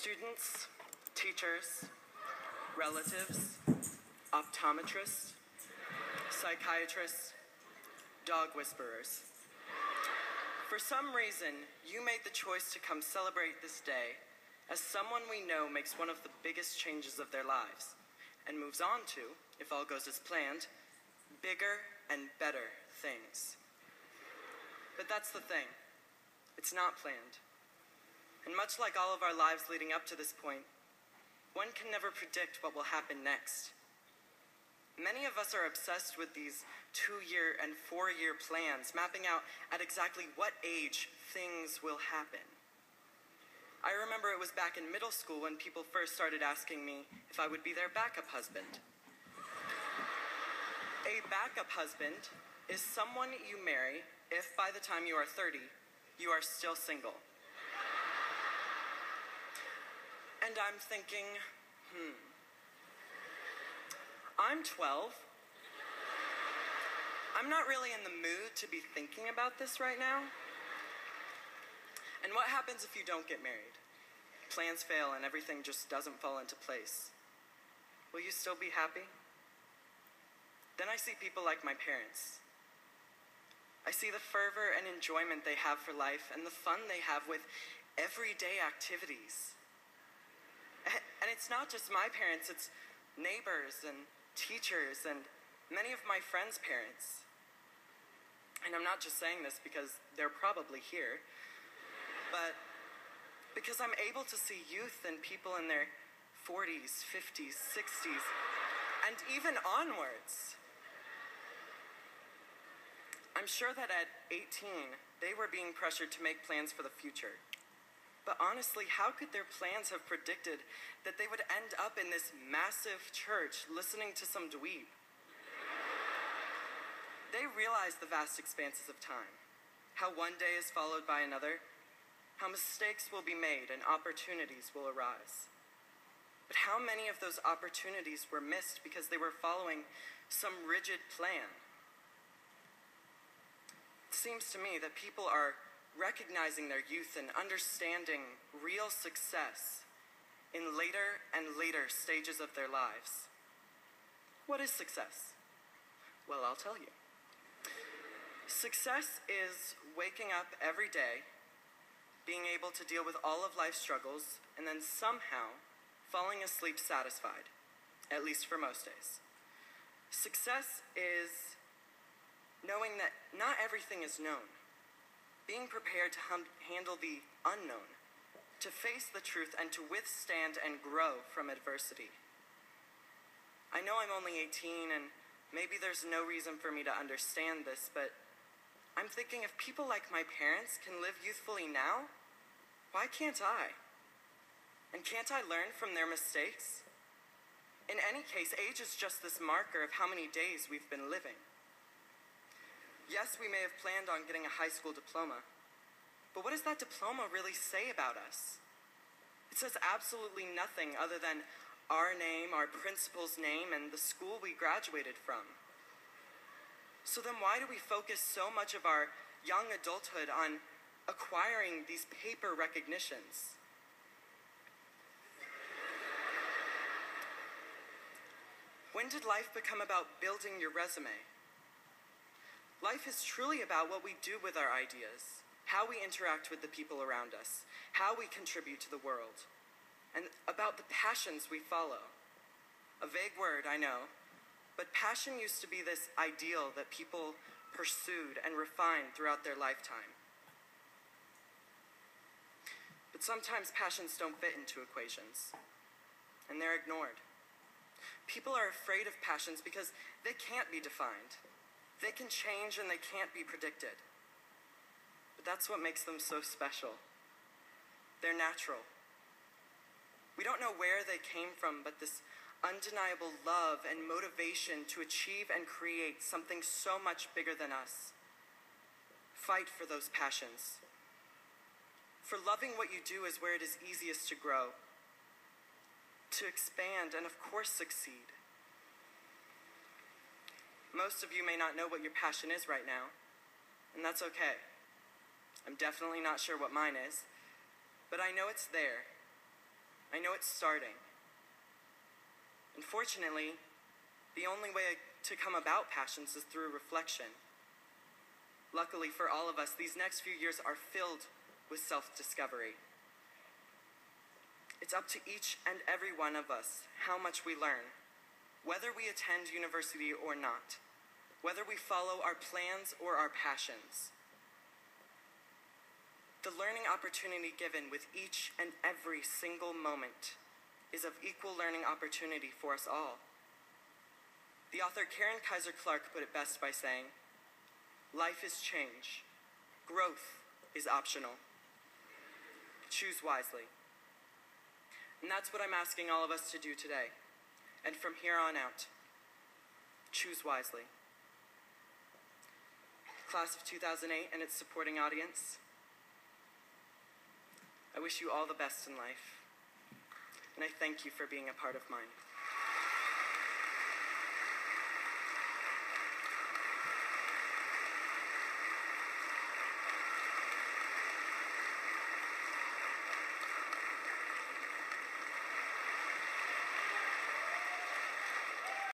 Students, teachers, relatives, optometrists, psychiatrists, dog whisperers. For some reason, you made the choice to come celebrate this day as someone we know makes one of the biggest changes of their lives and moves on to, if all goes as planned, bigger and better things. But that's the thing. It's not planned. And much like all of our lives leading up to this point, one can never predict what will happen next. Many of us are obsessed with these 2-year and 4-year plans, mapping out at exactly what age things will happen. I remember it was back in middle school when people first started asking me if I would be their backup husband. A backup husband is someone you marry if by the time you are 30, you are still single. And I'm thinking, I'm 12. I'm not really in the mood to be thinking about this right now. And what happens if you don't get married? Plans fail and everything just doesn't fall into place. Will you still be happy? Then I see people like my parents. I see the fervor and enjoyment they have for life and the fun they have with everyday activities. And it's not just my parents, it's neighbors and teachers and many of my friends' parents. And I'm not just saying this because they're probably here, but because I'm able to see youth and people in their 40s, 50s, 60s, and even onwards. I'm sure that at 18, they were being pressured to make plans for the future. But honestly, how could their plans have predicted that they would end up in this massive church listening to some dweeb? They realize the vast expanses of time, how one day is followed by another, how mistakes will be made and opportunities will arise. But how many of those opportunities were missed because they were following some rigid plan? It seems to me that people are recognizing their youth and understanding real success in later and later stages of their lives. What is success? Well, I'll tell you. Success is waking up every day, being able to deal with all of life's struggles, and then somehow falling asleep satisfied, at least for most days. Success is knowing that not everything is known, being prepared to handle the unknown, to face the truth, and to withstand and grow from adversity. I know I'm only 18, and maybe there's no reason for me to understand this, but I'm thinking if people like my parents can live youthfully now, why can't I? And can't I learn from their mistakes? In any case, age is just this marker of how many days we've been living. Yes, we may have planned on getting a high school diploma, but what does that diploma really say about us? It says absolutely nothing other than our name, our principal's name, and the school we graduated from. So then why do we focus so much of our young adulthood on acquiring these paper recognitions? When did life become about building your resume? Life is truly about what we do with our ideas, how we interact with the people around us, how we contribute to the world, and about the passions we follow. A vague word, I know, but passion used to be this ideal that people pursued and refined throughout their lifetime. But sometimes passions don't fit into equations, and they're ignored. People are afraid of passions because they can't be defined. They can change and they can't be predicted. But that's what makes them so special. They're natural. We don't know where they came from, but this undeniable love and motivation to achieve and create something so much bigger than us. Fight for those passions. For loving what you do is where it is easiest to grow, to expand, and of course succeed. Most of you may not know what your passion is right now, and that's okay. I'm definitely not sure what mine is, but I know it's there. I know it's starting. Unfortunately, the only way to come about passions is through reflection. Luckily for all of us, these next few years are filled with self-discovery. It's up to each and every one of us how much we learn, whether we attend university or not, whether we follow our plans or our passions. The learning opportunity given with each and every single moment is of equal learning opportunity for us all. The author Karen Kaiser Clark put it best by saying, "Life is change. Growth is optional. Choose wisely." And that's what I'm asking all of us to do today. And from here on out, choose wisely. Class of 2008 and its supporting audience, I wish you all the best in life, and I thank you for being a part of mine.